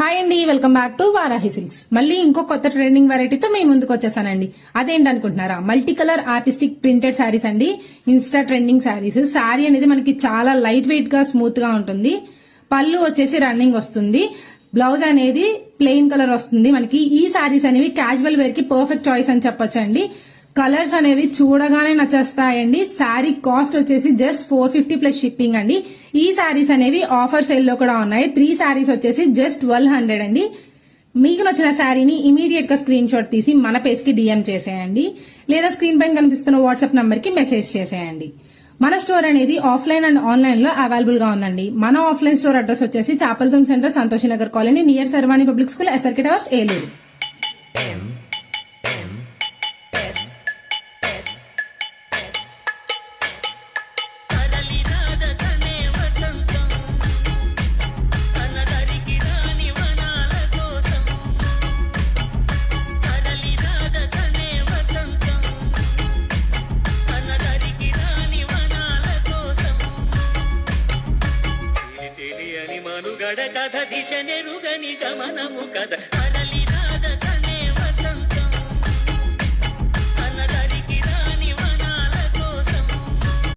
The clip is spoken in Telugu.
హాయ్ అండి, welcome back to Varahi silks. మళ్ళీ ఇంకో కొత్త ట్రెండింగ్ వెరైటీతో మేము ముందుకు వచ్చేసానండి. అదేంటి అనుకుంటున్నారా? Multi colour artistic printed sarees అండి. Insta trending saris. శారీ అనేది మనకి చాలా లైట్ వెయిట్ గా స్మూత్ గా ఉంటుంది. పళ్ళు వచ్చేసి రన్నింగ్ వస్తుంది. బ్లౌజ్ అనేది ప్లెయిన్ కలర్ వస్తుంది. మనకి ఈ శారీస్ అనేవి క్యాజువల్ వేర్ కి పర్ఫెక్ట్ చాయిస్ అని చెప్పొచ్చండి. కలర్స్ అనేవి చూడగానే నచ్చేస్తాయండి. శారీ కాస్ట్ వచ్చేసి జస్ట్ 450 ప్లస్ షిప్పింగ్ అండి. ఈ శారీస్ అనేవి ఆఫర్ సేల్ లో కూడా ఉన్నాయి. 3 శారీస్ వచ్చేసి జస్ట్ 1200 అండి. మీకు నచ్చిన శారీని ఇమీడియట్ గా స్క్రీన్ షాట్ తీసి మన పేజ్ కి డిఎం చేసేయండి, లేదా స్క్రీన్ పైన కనిపిస్తున్న వాట్సాప్ నంబర్ కి మెసేజ్ చేసేయండి. మన స్టోర్ అనేది ఆఫ్లైన్ అండ్ ఆన్లైన్ లో అవైలబుల్ గా ఉందండి. మన ఆఫ్లైన్ స్టోర్ అడ్రస్ వచ్చేసి చాపల్దుం center, Santoshi Nagar colony, near Sharvani public school, SRK towers, Eluru. మనుగడ కథ దిశ నెరుగని గమనము కథ